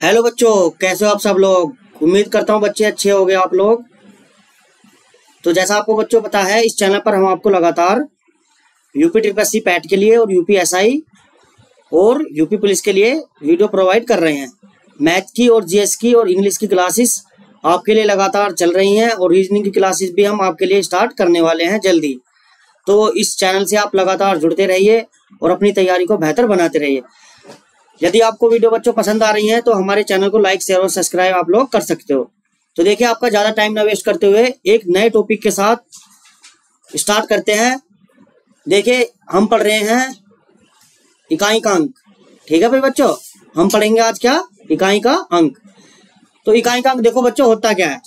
Hello बच्चों, कैसे हो आप सब लोग। उम्मीद करता हूँ बच्चे अच्छे हो गए आप लोग। तो जैसा आपको बच्चों पता है, इस चैनल पर हम आपको लगातार यूपी ट्रिपल पैट के लिए और यूपी एसआई और यूपी पुलिस के लिए वीडियो प्रोवाइड कर रहे हैं। मैथ की और जीएस की और इंग्लिश की क्लासेस आपके लिए लगातार चल रही हैं और रीजनिंग की क्लासेस भी हम आपके लिए स्टार्ट करने वाले हैं जल्दी। तो इस चैनल से आप लगातार जुड़ते रहिए और अपनी तैयारी को बेहतर बनाते रहिए। यदि आपको वीडियो बच्चों पसंद आ रही है तो हमारे चैनल को लाइक शेयर और सब्सक्राइब आप लोग कर सकते हो। तो देखिए, आपका ज़्यादा टाइम ना वेस्ट करते हुए एक नए टॉपिक के साथ स्टार्ट करते हैं। देखिए, हम पढ़ रहे हैं इकाई का अंक। ठीक है भाई बच्चों, हम पढ़ेंगे आज क्या, इकाई का अंक। तो इकाई का अंक देखो बच्चों होता क्या है।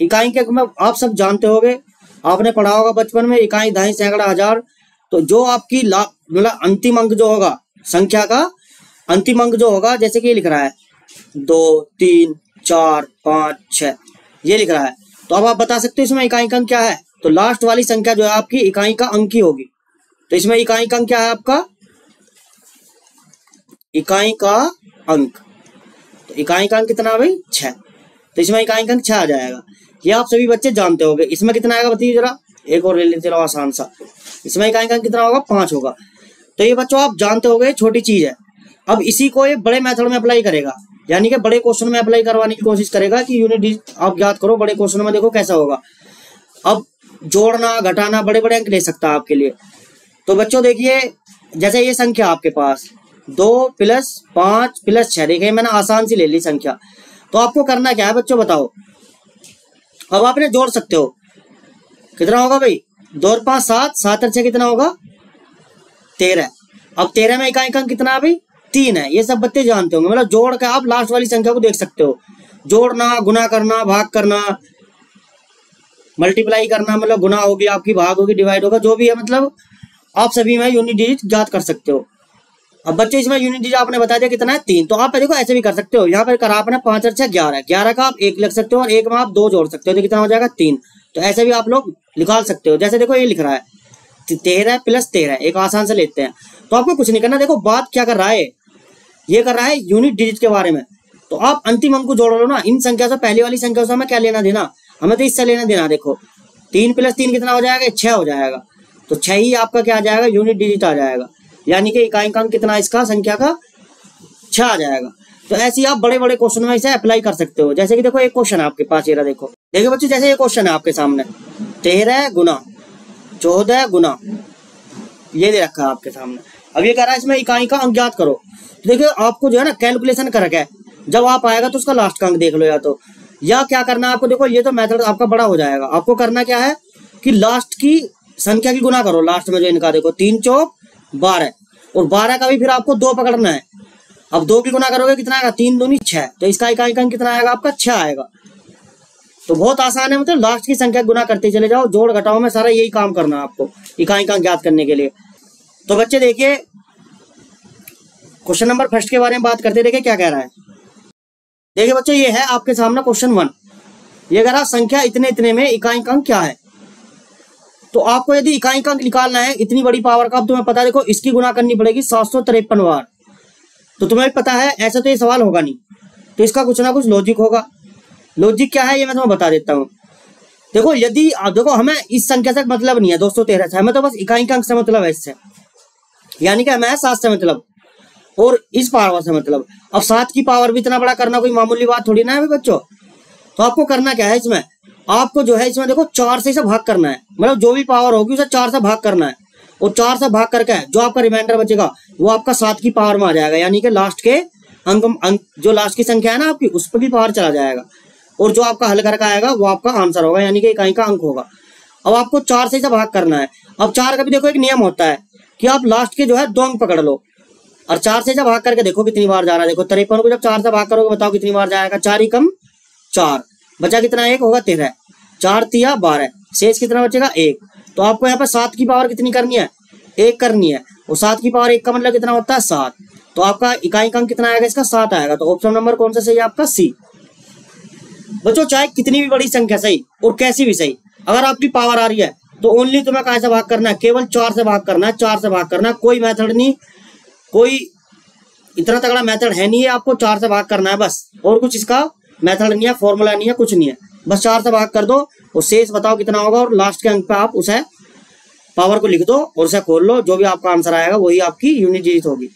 इकाई के अंक में आप सब जानते होंगे, आपने पढ़ा होगा बचपन में, इकाई, दहाई, सैकड़ा, हजार। तो जो आपकी मतलब अंतिम अंक जो होगा, संख्या का अंतिम अंक जो होगा, जैसे कि ये लिख रहा है 2, 3, 4, 5, 6, ये लिख रहा है। तो अब आप बता सकते हो इसमें इकाई का अंक क्या है। तो लास्ट वाली संख्या जो है आपकी इकाई का अंक ही होगी। तो इसमें इकाई का अंक क्या है आपका, इकाई का अंक। तो इकाई का अंक कितना है भाई, 6। तो इसमें इकाई का अंक 6 आ जाएगा। ये आप सभी बच्चे जानते होंगे। इसमें कितना आएगा बताइए जरा, एक और ले लेते रहो आसान सा। इसमें इकाई का अंक कितना होगा, 5 होगा। तो ये बच्चों आप जानते होंगे, छोटी चीज है। अब इसी को ये बड़े मेथड में अप्लाई करेगा, यानी कि बड़े क्वेश्चन में अप्लाई करवाने की कोशिश करेगा कि यूनिट डिजिट आप याद करो। बड़े क्वेश्चन में देखो कैसा होगा। अब जोड़ना घटाना बड़े बड़े अंक ले सकता है आपके लिए। तो बच्चों देखिए, जैसे ये संख्या आपके पास 2 + 5 + 6, देखिए मैंने आसान सी ले ली संख्या। तो आपको करना क्या है बच्चों बताओ। अब आपने जोड़ सकते हो, कितना होगा भाई, 2 और 5 7, 7 और 6 कितना होगा, 13। अब 13 में इकाई का अंक कितना है भाई, 3 है। ये सब बच्चे जानते होंगे। मतलब जोड़ के आप लास्ट वाली संख्या को देख सकते हो। जोड़ना, गुना करना, भाग करना, मल्टीप्लाई करना, मतलब गुना होगी आपकी, भाग होगी, डिवाइड होगा, जो भी है, मतलब आप सभी में यूनिट डिजिट याद कर सकते हो। अब बच्चे इसमें यूनिट डिजिट आपने बता दिया कितना है, 3। तो आप देखो ऐसे भी कर सकते हो। यहाँ पर करा आपने 5 और 6 11, 11 का आप 1 लिख सकते हो और 1 में आप 2 जोड़ सकते हो, तो कितना हो जाएगा, 3। तो ऐसे भी आप लोग निकाल सकते हो। जैसे देखो ये लिख रहा है 13 + 13, एक आसान से लेते हैं। तो आपको कुछ नहीं करना। देखो बात क्या कर रहा है, ये कर रहा है यूनिट डिजिट के बारे में। तो आप अंतिम अंक को जोड़ लो ना इन संख्या से। पहली वाली संख्या से हमें क्या लेना देना, हमें तो इससे लेना देना। देखो 3 + 3 कितना हो जाएगा, 6 हो जाएगा। तो 6 ही आपका क्या आ जाएगा, यूनिट डिजिट आ जाएगा। यानी कि इकाई का अंक कितना इसका, संख्या का 6 आ जाएगा। तो ऐसे ही आप बड़े बड़े क्वेश्चन में इसे अप्लाई कर सकते हो। जैसे कि देखो एक क्वेश्चन है आपके पास, ये रहा देखो। देखिए बच्चों, जैसे ये क्वेश्चन है आपके सामने, 13 गुना 14 गुना, ये दे रखा है आपके सामने। अब ये कह रहा है इसमें इकाई का अंक ज्ञात करो। तो देखिए आपको जो है ना कैलकुलेशन कर रखा है, जब आप आएगा तो उसका लास्ट का अंक देख लो। या क्या करना है आपको, देखो ये तो मेथड आपका बड़ा हो जाएगा। आपको करना क्या है कि लास्ट की संख्या की गुना करो। लास्ट में जो इनका देखो 3 चौक 12, और 12 का भी फिर आपको 2 पकड़ना है। अब 2 की गुना करोगे कितना आएगा, 3 दूनी 6। तो इसका इकाई का अंक कितना आएगा आपका, 6 आएगा। तो बहुत आसान है, मतलब लास्ट की संख्या गुना करते चले जाओ। जोड़ घटाओ में सारा यही काम करना है आपको इकाई का अंक ज्ञात करने के लिए। तो बच्चे देखिए, क्वेश्चन नंबर फर्स्ट के बारे में बात करते। देखिए क्या कह रहा है। देखिए बच्चों, ये है आपके सामने क्वेश्चन 1। ये कह रहा संख्या इतने इतने में इकाई का अंक क्या है। तो आपको यदि इकाई का अंक निकालना है इतनी बड़ी पावर का, अब तुम्हें पता है, देखो इसकी गुना करनी पड़ेगी 753 बार। तो तुम्हें पता है ऐसा तो ये सवाल होगा नहीं, तो इसका कुछ ना कुछ लॉजिक होगा। लॉजिक क्या है ये मैं तुम्हें बता देता हूँ। देखो यदि आप देखो, हमें इस संख्या से मतलब नहीं है 213 से, हमें तो बस इकाई का अंक से मतलब है इससे, यानी कि हमें 7 से मतलब और इस पावर से मतलब। अब 7 की पावर भी इतना बड़ा करना कोई मामूली बात थोड़ी ना है बच्चों। तो आपको करना क्या है इसमें, आपको जो है इसमें देखो 4 से इसे भाग करना है। मतलब जो भी पावर होगी उसे 4 से भाग करना है, और 4 से भाग करके जो आपका रिमाइंडर बचेगा वो आपका 7 की पावर में आ जाएगा। यानी कि लास्ट के अंक जो लास्ट की संख्या है ना आपकी, उस पर भी पावर चला जाएगा, और जो आपका हल करके आएगा वो आपका आंसर होगा, यानी कि इकाई का अंक होगा। अब आपको 4 से इसे भाग करना है। अब 4 का भी देखो एक नियम होता है कि आप लास्ट के जो है 2 अंक पकड़ लो, और 4 से जब भाग करके देखो कितनी बार जा रहा है। देखो 53 को जब 4 से भाग करोगे बताओ कितनी बार जाएगा, 4 ही कम 4, बचा कितना, 1 होगा 13, 4 तिया 12, शेष कितना बचेगा 1। तो आपको यहाँ पर 7 की पावर कितनी करनी है, 1 करनी है, और 7 की पावर 1 का मतलब कितना होता है 7। तो आपका इकाई का अंक कितना आएगा इसका, 7 आएगा। तो ऑप्शन नंबर कौन सा सही है आपका, सी। बच्चों चाहे कितनी भी बड़ी संख्या सही और कैसी भी सही, अगर आपकी पावर आ रही है तो ओनली तुम्हें कहाँ से भाग करना है, केवल 4 से भाग करना है। 4 से भाग करना है, कोई मेथड नहीं, कोई इतना तगड़ा मेथड है नहीं है, आपको 4 से भाग करना है बस, और कुछ इसका मेथड नहीं है, फॉर्मूला नहीं है, कुछ नहीं है, बस 4 से भाग कर दो और शेष बताओ कितना होगा, और लास्ट के अंक पे आप उसे पावर को लिख दो और उसे खोल लो, जो भी आपका आंसर आएगा वही आपकी यूनिट डिजिट होगी।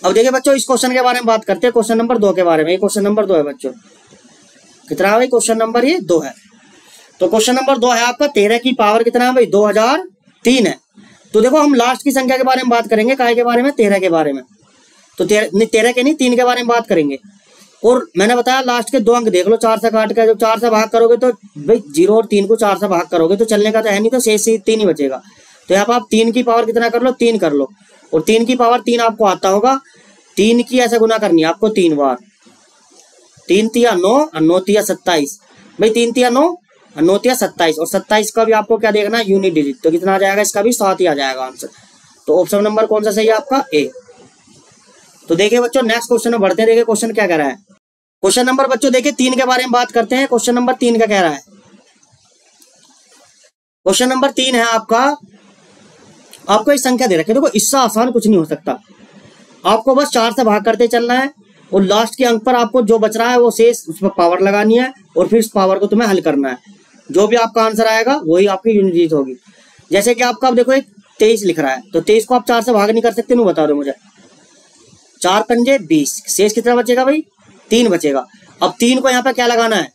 अब देखिए बच्चों, इस क्वेश्चन के बारे में बात करते हैं, क्वेश्चन नंबर 2 के बारे में। क्वेश्चन नंबर 2 है बच्चों, कितना है भाई? क्वेश्चन नंबर ये 2 है। तो क्वेश्चन नंबर 2 है आपका 13 की पावर कितना है भाई? 2003 है। तो देखो हम लास्ट की संख्या के बारे में बात करेंगे, काय के बारे में? 13 के बारे में। तो 13 के नहीं 3 के बारे में बात करेंगे। और मैंने बताया लास्ट के 2 अंक देख लो, 4 से काट के, जब 4 से भाग करोगे तो भाई 0 और 3 को 4 से भाग करोगे तो चलने का तो है नहीं, तो शेष 3 ही बचेगा। तो यहाँ पर आप 3 की पावर कितना कर लो? 3 कर लो। और 3 की पावर 3 आपको आता होगा, 3 की ऐसे गुना करनी है आपको 3 बार। 3 तिया 9 और 9 तिया 27 भाई, 3 तिया 9 और 9 तिया 27, और 27 का भी आपको क्या देखना है? Unit digit. तो कितना आ जाएगा? इसका भी 7 ही आ जाएगा आंसर। तो ऑप्शन नंबर कौन सा सही है आपका? ए। तो देखिए बच्चों, नेक्स्ट क्वेश्चन में बढ़ते हैं। देखिए क्वेश्चन क्या कह रहा है। क्वेश्चन नंबर बच्चों देखिए 3 के बारे में बात करते हैं। क्वेश्चन नंबर 3 क्या कह रहा है? क्वेश्चन नंबर 3 है आपका, आपको एक संख्या दे रखी है। देखो इससे आसान कुछ नहीं हो सकता, आपको बस 4 से भाग करते चलना है और लास्ट के अंक पर आपको जो बच रहा है वो शेष उस पर पावर लगानी है और फिर इस पावर को तुम्हें हल करना है। जो भी आपका आंसर आएगा वही आपकी यूनिट डिजिट होगी। जैसे कि आपका अब देखो एक 23 लिख रहा है, तो 23 को आप 4 से भाग नहीं कर सकते, बता दो मुझे। 4 पंजे 20, शेष कितना बचेगा भाई? 3 बचेगा। अब 3 को यहाँ पे क्या लगाना है?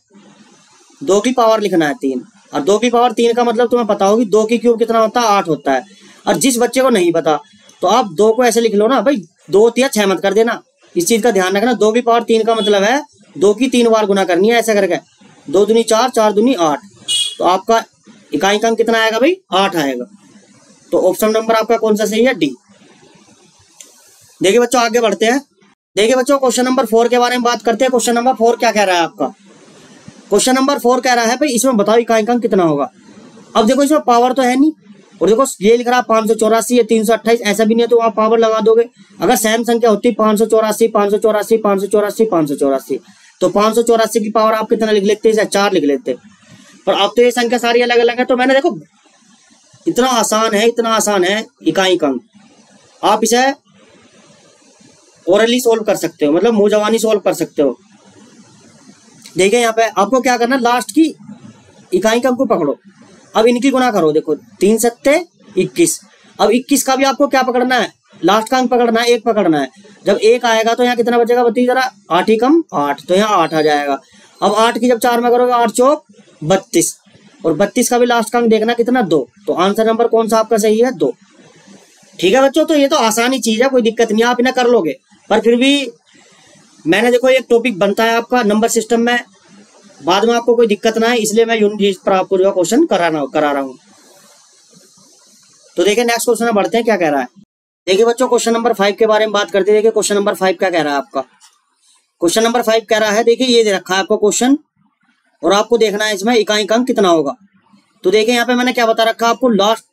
2 की पावर लिखना है 3, और 2 की पावर 3 का मतलब तुम्हें पता होगी 2 की क्यूब कितना होता है? 8 होता है। और जिस बच्चे को नहीं पता तो आप 2 को ऐसे लिख लो ना भाई, 2 तिया 6 मत कर देना, इस चीज का ध्यान रखना। 2 की पावर 3 का मतलब है 2 की 3 बार गुना करनी है, ऐसा करके 2 दूनी 4, 4 दूनी 8। तो आपका इकाई अंक कितना आएगा भाई? 8 आएगा। तो ऑप्शन नंबर आपका कौन सा सही है? डी। देखिए बच्चों आगे बढ़ते हैं। देखिए बच्चों क्वेश्चन नंबर 4 के बारे में बात करते हैं। क्वेश्चन नंबर 4 क्या कह रहा है आपका? क्वेश्चन नंबर 4 कह रहा है भाई इसमें बताओ इकाई अंक कितना होगा। अब देखो इसमें पावर तो है नहीं, और देखो ये लिख रहा है 584 या 328, ऐसा भी नहीं है तो आप पावर लगा दोगे। अगर सेम संख्या होती 584 584 584 584, तो 584 की पावर आप कितना लिख लेते? 4 लिख लेते। पर अब तो ये संख्या सारी अलग अलग है, तो मैंने देखो इतना आसान है इकाई अंक, आप इसे ओरली सोल्व कर सकते हो, मतलब मुंह जवानी सोल्व कर सकते हो। देखिए यहाँ पे आपको क्या करना है, लास्ट की इकाई अंक को पकड़ो, अब इनकी गुना करो। देखो 3 सत्ते 21, अब 21 का भी आपको क्या पकड़ना है? लास्ट का अंक पकड़ना है, 1 पकड़ना है। जब 1 आएगा तो यहाँ कितना बचेगा? बताइए जरा। 8 ही कम 8, तो यहाँ 8 आ जाएगा। अब 8 की जब 4 में करोगे 8 चौक 32, और 32 का भी लास्ट का अंक देखना कितना? 2। तो आंसर नंबर कौन सा आपका सही है? 2। ठीक है बच्चों, तो ये तो आसानी चीज है, कोई दिक्कत नहीं, आप इन्हें कर लोगे। पर फिर भी मैंने देखो एक टॉपिक बनता है आपका नंबर सिस्टम में, बाद में आपको कोई दिक्कत ना है, इसलिए मैं यूनिट डिजिट पर आपको जो क्वेश्चन करा रहा हूँ। तो देखिए नेक्स्ट क्वेश्चन में बढ़ते हैं, क्या कह रहा है। देखिए बच्चों क्वेश्चन नंबर 5 के बारे में बात करते हैं। देखिए क्वेश्चन नंबर 5 क्या कह रहा है आपका? क्वेश्चन नंबर 5 कह रहा है, देखिए ये दे रखा है आपको क्वेश्चन, और आपको देखना है इसमें इकाई अंक कितना होगा। तो देखिए यहाँ पे मैंने क्या बता रखा है आपको, लास्ट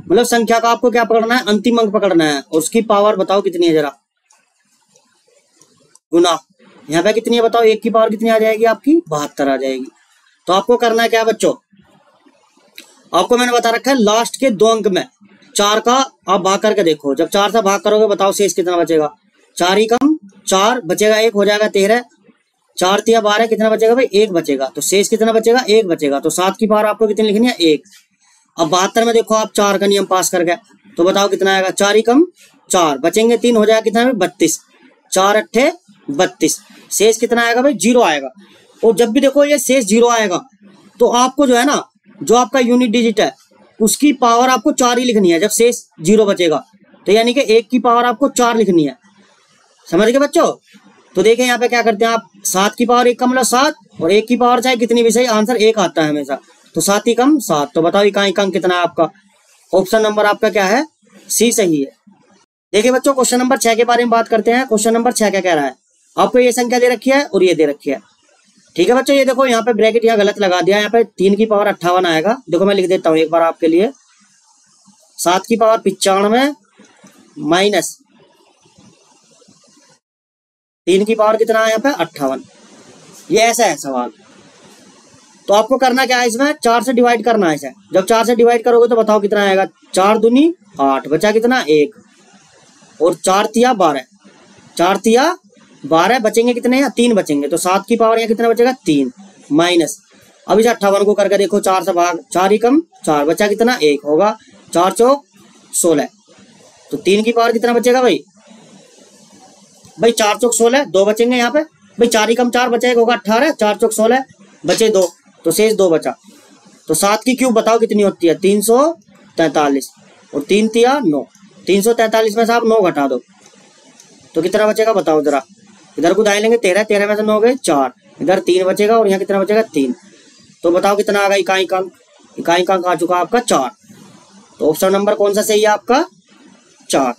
मतलब संख्या का आपको क्या पकड़ना है? अंतिम अंक पकड़ना है, और उसकी पावर बताओ कितनी है जरा, गुना। यहाँ पे कितनी है बताओ? 1 की पावर कितनी आ जाएगी आपकी? 72 आ जाएगी। तो आपको करना है क्या बच्चों, आपको मैंने बता रखा है लास्ट के 2 अंक में 4 का आप भाग करके देखो, जब 4 से भाग करोगे बताओ शेष कितना बचेगा? 4 ही कम 4 बचेगा, 1 हो जाएगा 13, 4 तिया 12, कितना बचेगा भाई? 1 बचेगा। तो शेष कितना बचेगा? 1 बचेगा। तो 7 की पावर आपको कितनी लिखनी है? 1। अब 72 में देखो आप 4 का नियम पास कर गए, तो बताओ कितना आएगा? 4 ही कम 4 बचेंगे 3, हो जाएगा कितना? 32, 4 अट्ठे 32, शेष कितना आएगा भाई? 0 आएगा। और जब भी देखो ये शेष 0 आएगा तो आपको जो है ना, जो आपका यूनिट डिजिट है उसकी पावर आपको 4 ही लिखनी है जब शेष 0 बचेगा। तो यानी कि 1 की पावर आपको 4 लिखनी है, समझ गए बच्चों? तो देखें यहाँ पे क्या करते हैं आप, 7 की पावर 1 का मतलब 7, और 1 की पावर चाहे कितनी भी सही, आंसर 1 आता है हमेशा। तो 7 ही कम 7, तो बताओ इकाई अंक कितना है आपका? ऑप्शन नंबर आपका क्या है? सी सही है। देखिए बच्चों क्वेश्चन नंबर 6 के बारे में बात करते हैं। क्वेश्चन नंबर 6 क्या कह रहा है आपको? ये संख्या दे रखी है और ये दे रखी है, ठीक है बच्चों। ये देखो यहाँ पे ब्रैकेट यहाँ गलत लगा दिया, यहाँ पे 3 की पावर 58 आएगा। देखो मैं लिख देता हूँ एक बार आपके लिए, 7 की पावर 95 माइनस 3 की पावर कितना है यहाँ पे? 58। ये ऐसा है सवाल। तो आपको करना क्या है, इसमें 4 से डिवाइड करना है इसे। जब 4 से डिवाइड करोगे तो बताओ कितना आएगा? 4 दूनी 8, बचा कितना? 1, और 4 तिया 12, 4 तिया 12, बचेंगे कितने यहाँ 3 बचेंगे, तो 7 की पावर यहाँ कितना बचेगा 3 माइनस। अब इस 58 को करके देखो 4 से भाग, 4 ही कम 4, बचा कितना 1 होगा, 4 चौक 16, तो 3 की पावर कितना बचेगा भाई 4 चौक 16, 2 बचेंगे यहाँ पे भाई, 4 ही कम 4 बचा 1 होगा 18, 4 चौक 16 बचे 2, तो शेष 2 बचा। तो 7 की क्यूब बताओ कितनी होती है 343, और 3 तिया 9, 343 में से आप 9 घटा दो तो कितना बचेगा बताओ जरा। इधर को दाएं लेंगे 13, 13 में से 9 गए 4, इधर 3 बचेगा और यहाँ कितना बचेगा 3, तो बताओ कितना आ गया इकाई अंक। इकाई अंक आ चुका आपका 4, तो ऑप्शन नंबर कौन सा सही है आपका 4,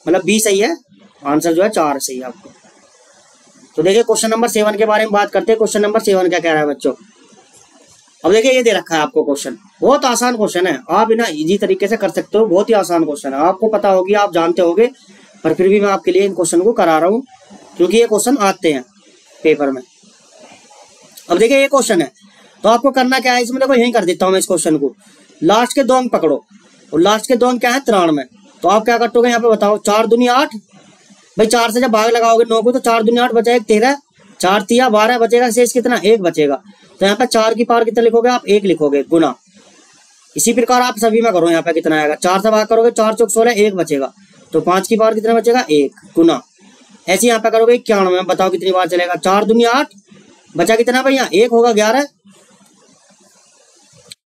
मतलब बी सही है, आंसर जो है 4 सही है आपको। तो देखिए क्वेश्चन नंबर 7 के बारे में बात करते हैं। क्वेश्चन नंबर 7 क्या कह रहा है बच्चों। अब देखिए ये दे रखा है आपको क्वेश्चन, बहुत आसान क्वेश्चन है, आप बिना इजी तरीके से कर सकते हो, बहुत ही आसान क्वेश्चन है, आपको पता होगी आप जानते होगे, पर फिर भी मैं आपके लिए इन क्वेश्चन को करा रहा हूँ क्योंकि ये क्वेश्चन आते हैं पेपर में। अब देखिए ये क्वेश्चन है, तो आपको करना क्या है इसमें, देखो यहीं कर देता हूँ मैं इस क्वेश्चन को, लास्ट के 2 अंक पकड़ो, और लास्ट के 2 अंक क्या है 93, तो आप क्या कटोगे यहाँ पे बताओ, 4 दूनी 8 भाई, 4 से जब भाग लगाओगे 9 को तो 4 दूनी 8 बचा 1 13, 4 तिया 12 बचेगा, शेष कितना 1 बचेगा, तो यहाँ पे 4 की पावर कितना लिखोगे आप 1 लिखोगे गुना। इसी प्रकार आप सभी में करो, यहाँ पे कितना आएगा 4 से भाग करोगे 4 चौक 16 1 बचेगा, तो 5 की पावर कितना बचेगा 1 गुना। ऐसे यहाँ पे करोगे 91, बताओ कितनी बार चलेगा, 4 दूनी 8 बचा कितना भाई यहाँ 1 होगा 11,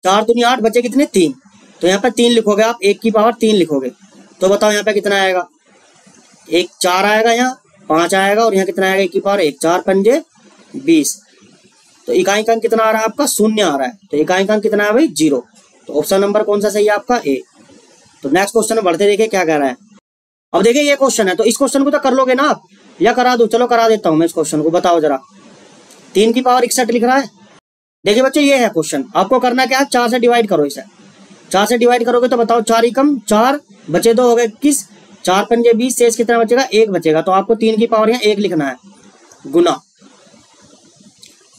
4 दूनी 8 बचे कितने 3, तो यहाँ पे 3 लिखोगे आप, 1 की पावर 3 लिखोगे, तो बताओ यहाँ पे कितना आएगा 1 4 आएगा, यहाँ 5 आएगा, और यहाँ कितना आएगा 1 की पावर 1, 4 पंजे 20, तो इकाई अंक कितना आ रहा है आपका 0 आ रहा है, तो इकाई अंक कितना है भाई 0, तो ऑप्शन नंबर कौन सा सही है आपका ए। तो नेक्स्ट क्वेश्चन में बढ़ते देखिए क्या कह रहा है। अब देखिए ये क्वेश्चन है, तो इस क्वेश्चन को तो कर लोगे ना आप, या करा दो, चलो करा देता हूं मैं इस क्वेश्चन को, बताओ जरा 3 की पावर 61 लिख रहा है। देखिए बच्चों ये है क्वेश्चन, आपको करना क्या है 4 से डिवाइड करो इसे, 4 से डिवाइड करोगे तो बताओ 4 ही कम 4 बचे 2 हो गए 21, 4 पंजे 20, शेष कितना बचेगा 1 बचेगा, तो आपको 3 की पावर यहाँ 1 लिखना है गुना।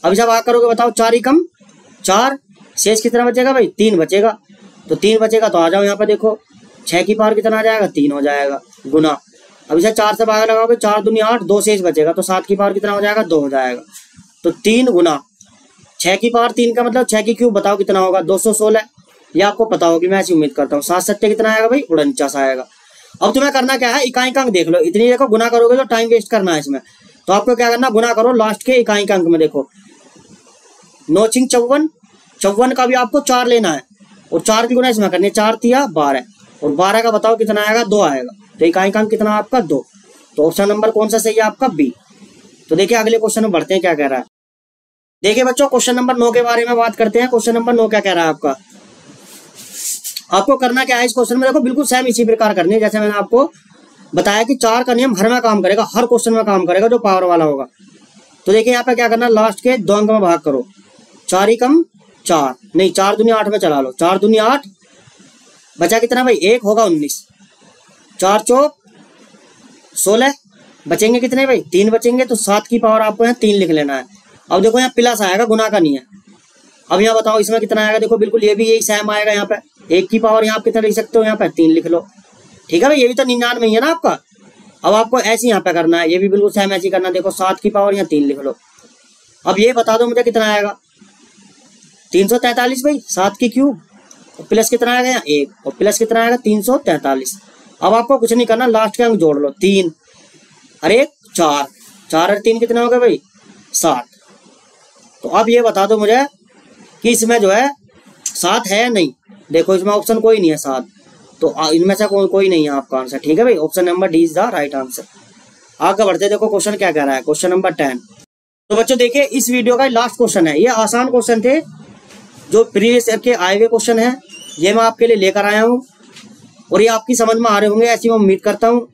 अब जब आ करोगे बताओ 4 ही कम 4, शेष कितना बचेगा भाई 3 बचेगा, तो 3 बचेगा, तो आ जाओ यहाँ पे देखो 6 की पावर कितना आ जाएगा 3 हो जाएगा गुना। अब इसे 4 से भाग लगाओगे 4 दूनी 8, 2 शेष बचेगा, तो 7 की पावर कितना हो जाएगा 2 हो जाएगा, तो 3 गुना 6 की पावर 3 का मतलब 6 की क्यूब बताओ कितना होगा 216, ये आपको पता होगी, मैं ऐसी उम्मीद करता हूँ। 7 सत्ते कितना आएगा भाई 49 आएगा। अब तुम्हें करना क्या है इकाई अंक देख लो, इतनी देखो गुना करोगे तो टाइम वेस्ट करना है इसमें, तो आपको क्या करना गुना करो लास्ट के इकाई अंक में, देखो 9 छिंग 54, 54 का भी आपको 4 लेना है, और 4 की गुना इसमें करनी है, 4 तिया 12, और 12 का बताओ कितना आएगा 2 आएगा, तो इकाई अंक कितना आपका 2, तो ऑप्शन नंबर कौन सा सही है आपका बी। तो देखिए अगले क्वेश्चन में बढ़ते हैं क्या कह रहा है। देखिए बच्चों क्वेश्चन नंबर 9 के बारे में बात करते हैं। क्वेश्चन नंबर 9 क्या कह रहा है आपका, आपको करना क्या है इस क्वेश्चन में, देखो बिल्कुल सेम इसी प्रकार करनी है जैसे मैंने आपको बताया कि 4 का नियम हर में काम करेगा, हर क्वेश्चन में काम करेगा जो पावर वाला होगा। तो देखिए यहाँ पे क्या करना, लास्ट के 2 अंक में भाग करो, 4 ही कम 4 नहीं 4 दूनी 8 में चला लो, 4 दूनी 8 बचा कितना भाई 1 होगा 19, 4 चौक 16 बचेंगे कितने भाई 3 बचेंगे, तो 7 की पावर आपको यहाँ 3 लिख लेना है। अब देखो यहाँ प्लस आएगा गुना का नहीं है, अब यहाँ बताओ इसमें कितना आएगा, देखो बिल्कुल ये भी यही सेम आएगा, यहाँ पे 1 की पावर यहाँ आप कितना लिख सकते हो यहाँ पे 3 लिख लो, ठीक है भाई, ये भी तो 99 ही है ना आपका। अब आपको ऐसे यहाँ पे करना है, ये भी बिल्कुल सेम ऐसे ही करना है, देखो 7 की पावर यहाँ 3 लिख लो। अब ये बता दो मुझे कितना आएगा 343 भाई, 7 की क्यूब, और प्लस कितना आएगा यहाँ 1, और प्लस कितना आएगा 343। अब आपको कुछ नहीं करना, लास्ट के अंक जोड़ लो 3 और 1 4, 4 और 3 कितना हो गया भाई 7। तो अब ये बता दो मुझे कि इसमें जो है 7 है नहीं, देखो इसमें ऑप्शन कोई नहीं है 7, तो इनमें से कोई नहीं है आपका आंसर, ठीक है भाई, option number D is the right answer. आगे बढ़ते देखो क्वेश्चन क्या कह रहा है, क्वेश्चन नंबर 10। तो बच्चों देखिए इस वीडियो का लास्ट क्वेश्चन है, ये आसान क्वेश्चन थे जो प्रीवियस ईयर के आए हुए क्वेश्चन है, ये मैं आपके लिए लेकर आया हूँ, और ये आपकी समझ में आ रहे होंगे ऐसी मैं उम्मीद करता हूँ,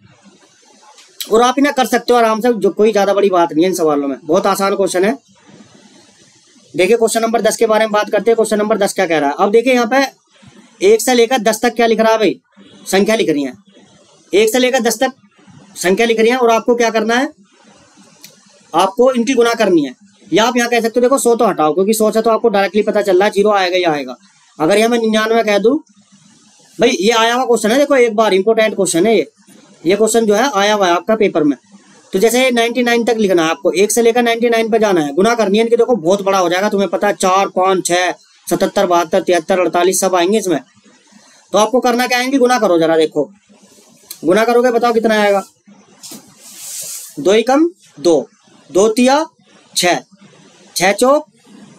और आप इन्हें कर सकते हो आराम से, जो कोई ज्यादा बड़ी बात नहीं है इन सवालों में, बहुत आसान क्वेश्चन है। देखिए क्वेश्चन नंबर 10 के बारे में बात करते हैं। क्वेश्चन नंबर 10 क्या कह रहा है, अब देखिए यहाँ पे 1 से लेकर 10 तक क्या लिख रहा है भाई, संख्या लिख रही है, 1 से लेकर 10 तक संख्या लिख रही है, और आपको क्या करना है, आपको इनकी गुना करनी है, या आप यहाँ कह सकते हो देखो 100 तो हटाओ, क्योंकि 100 से तो आपको डायरेक्टली पता चल रहा है 0 आएगा ही आएगा। अगर यहाँ मैं 99 कह दूं भाई, ये आया हुआ क्वेश्चन है, देखो एक बार इंपोर्टेंट क्वेश्चन है ये, ये क्वेश्चन जो है आया हुआ है आपका पेपर में। तो जैसे 99 तक लिखना है आपको, 1 से लेकर 99 पे जाना है। गुना करनी है इनकी, देखो बहुत बड़ा हो जाएगा, तुम्हें पता है 4, 5, 6, 77, 72, 73, 48 सब आएंगे इसमें। तो आपको करना क्या आएंगे, गुना करो जरा, देखो गुना करोगे बताओ कितना आएगा। 2 एकम 2, 2 तिया 6, 6 चौक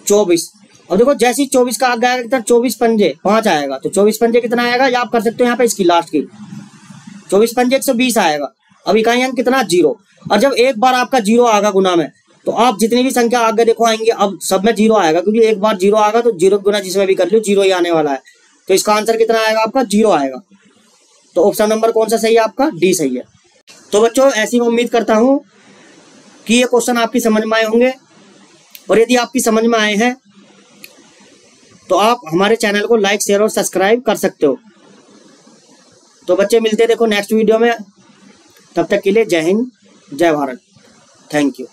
24। अब देखो जैसे 24 का आगे आएगा कितना, 24 पंजे 5 आएगा। तो 24 पंजे कितना आएगा, ये आप कर सकते हो यहाँ पे इसकी लास्ट की 24 पंजे 120 आएगा। अब इकाई अंक कितना 0। और जब एक बार आपका 0 आएगा गुना में, तो आप जितनी भी संख्या आगे देखो आएंगे, अब सब में 0 आएगा, क्योंकि एक बार 0 आएगा तो 0 गुना जिसमें भी कर लो 0 ही आने वाला है। तो इसका आंसर कितना आएगा आपका, 0 आएगा। तो ऑप्शन नंबर कौन सा सही है आपका, डी सही है। तो बच्चों ऐसी मैं उम्मीद करता हूं कि ये क्वेश्चन आपकी समझ में आए होंगे, और यदि आपकी समझ में आए हैं तो आप हमारे चैनल को लाइक, शेयर और सब्सक्राइब कर सकते हो। तो बच्चे मिलते हैं देखो नेक्स्ट वीडियो में, तब तक के लिए जय हिंद, जय भारत, थैंक यू।